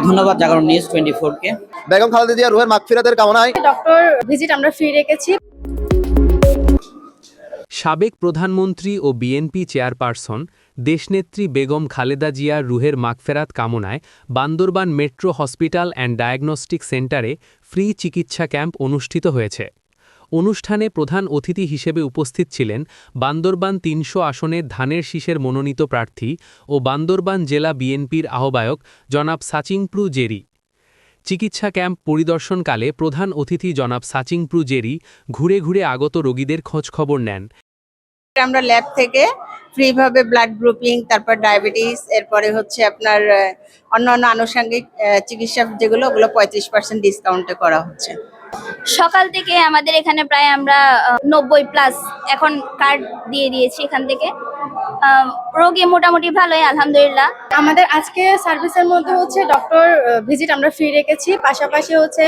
ধন্যবাদ জাগরণ নিউজ 24 কে। বেগম খালেদা জিয়া রুহের মাগফিরাতের কামনায় ডক্টর ভিজিট আমরা ফ্রি রেখেছি। সাবেক প্রধানমন্ত্রী ও বিএনপি চেয়ারপারসন দেশনেত্রী বেগম খালেদা জিয়ার রুহের মাগফেরাত কামনায় Bandarban metro hospital and diagnostic সেন্টারে ফ্রি চিকিৎসা ক্যাম্প অনুষ্ঠিত হয়েছে। অনুষ্ঠানে প্রধান অতিথি হিসেবে উপস্থিত ছিলেন বান্দরবান ৩০০ আসনের ধানের শীষের মনোনীত প্রার্থী ও বান্দরবান জেলা বিএনপির আহ্বায়ক জনাব সাচিংপ্রু জেরি। চিকিৎসা ক্যাম্প পরিদর্শনকালে প্রধান অতিথি জনাব সাচিংপ্রু জেরি ঘুরে ঘুরে আগত রোগীদের খোঁজখবর নেন। আমরা ল্যাব থেকে ফ্রি ভাবে ব্লাড গ্রুপিং, তারপর ডায়াবেটিস, এরপরে হচ্ছে আপনার অন্যান্য আনুষঙ্গিক চিকিৎসা যেগুলো ওগুলো 35% ডিসকাউন্টে করা হচ্ছে। সকাল থেকে আমাদের এখানে প্রায় আমরা 90+ এখন কার্ড দিয়ে দিয়েছি এখান থেকে। রোগী মোটামুটি ভালোই আলহামদুলিল্লাহ। আমাদের আজকে সার্ভিসের মধ্যে হচ্ছে ডক্টর ভিজিট আমরা ফ্রি রেখেছি, পাশাপাশি হচ্ছে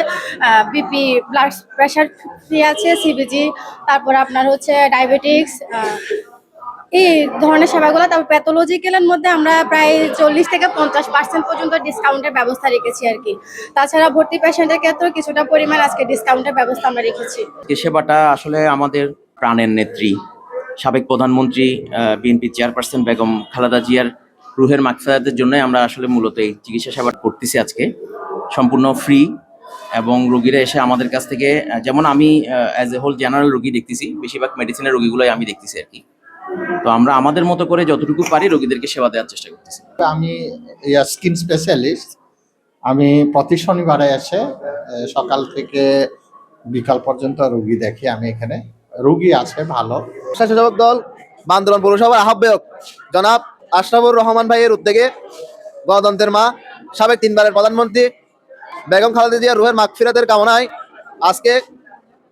বিপি ব্লাড প্রেশার ফ্রি আছে, সিবিজি, তারপর আপনার হচ্ছে ডায়াবেটিক্স, এই ধরনের সেবাগুলো। তারপর প্যাথোলজিক্যালের মধ্যে আমরা প্রায় 40 থেকে 50% পর্যন্ত ডিসকাউন্টের ব্যবস্থা রেখেছি আর কি। তাছাড়া ভর্তি পেশেন্টের ক্ষেত্রেও কিছুটা পরিমাণ আজকে ডিসকাউন্টের ব্যবস্থা আমরা রেখেছি। এই সেবাটা আসলে আমাদের প্রাণের নেত্রী সাবেক প্রধানমন্ত্রী বিএনপি চেয়ারপারসন বেগম খালেদা জিয়ার রুহের মাগফিরাতের জন্য আমরা আসলে মূলত এই চিকিৎসা সেবা করতেছি আজকে সম্পূর্ণ ফ্রি। এবং রোগীরা এসে আমাদের কাছ থেকে, যেমন আমি অ্যাজ এ হোল জেনারেল রোগী দেখতেছি, বেশিরভাগ মেডিসিনের রোগীগুলোই আমি দেখতেছি আর কি। তো আমরা আমাদের মতো করে যতটুকু পারি রোগীদেরকে সেবা দেওয়ার চেষ্টা করতেছি। আমি স্কিন স্পেশালিস্ট। আমি প্রতি শনিবারে এসে সকাল থেকে বিকাল পর্যন্ত রোগী দেখি। আমি এখানে রোগী আছে ভালো। স্বেচ্ছাসেবক দল বান্দরবান পৌরসভার আহ্বায়ক জনাব আশরাফুর রহমান ভাইয়ের উদ্যোগে গণতন্ত্রের মা সাবেক 3বারের প্রধানমন্ত্রী বেগম খালেদা জিয়ার রুহের মাগফিরাতের কামনায় আজকে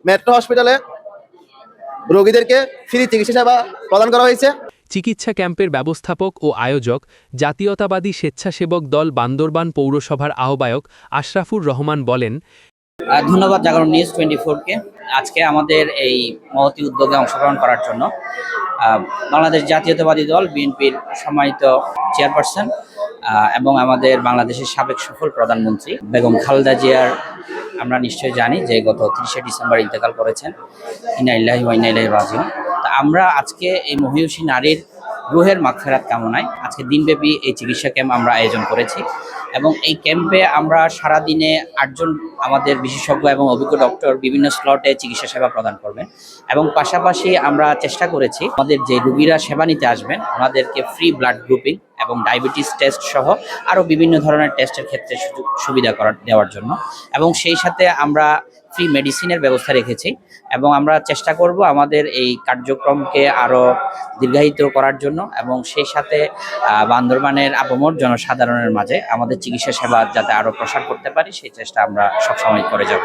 মেট্রো হসপিটালে রোগীদেরকে ফ্রি চিকিৎসা সেবা প্রদান করা হয়েছে। চিকিৎসা ক্যাম্পের ব্যবস্থাপক ও আয়োজক জাতীয়তাবাদী স্বেচ্ছাসেবক দল বান্দরবান পৌরসভার আহ্বায়ক আশরাফুর রহমান বলেন, ধন্যবাদ জাগরণ নিউজ 24 কে আজকে আমাদের এই মহতী উদ্যোগে অংশগ্রহণ করার জন্য। বাংলাদেশ জাতীয়তাবাদী দল বিএনপির সম্মানিত চেয়ারপারসন এবং আমাদের বাংলাদেশের সাবেক সফল প্রধানমন্ত্রী বেগম খালেদা জিয়ার আমরা নিশ্চয়ই জানি যে গত 30শে ডিসেম্বর ইন্তেকাল করেছেন। ইন্না লিল্লাহি ওয়া ইন্না ইলাইহি রাজিউন। তা আমরা আজকে এই মহিয়সী নারীর রুহের মাগফিরাত কামনায় আজকে দিনব্যাপী এই চিকিৎসা ক্যাম্প আমরা আয়োজন করেছি এবং এই ক্যাম্পে আমরা সারাদিনে 8 জন আমাদের বিশেষজ্ঞ এবং অভিজ্ঞ ডক্টর বিভিন্ন স্লটে চিকিৎসা সেবা প্রদান করবেন এবং পাশাপাশি আমরা চেষ্টা করেছি আমাদের যে রোগীরা সেবা নিতে আসবেন ওনাদেরকে ফ্রি ব্লাড গ্রুপিং এবং ডায়াবেটিস টেস্ট সহ আরও বিভিন্ন ধরনের টেস্টের ক্ষেত্রে সুবিধা দেওয়ার জন্য এবং সেই সাথে আমরা ফ্রি মেডিসিনের ব্যবস্থা রেখেছি এবং আমরা চেষ্টা করব আমাদের এই কার্যক্রমকে আরও দীর্ঘায়িত করার জন্য এবং সেই সাথে বান্দরবানের আপামর জনসাধারণের মাঝে আমাদের চিকিৎসা সেবা যাতে আরও প্রসার করতে পারি সেই চেষ্টা আমরা সবসময় করে যাব।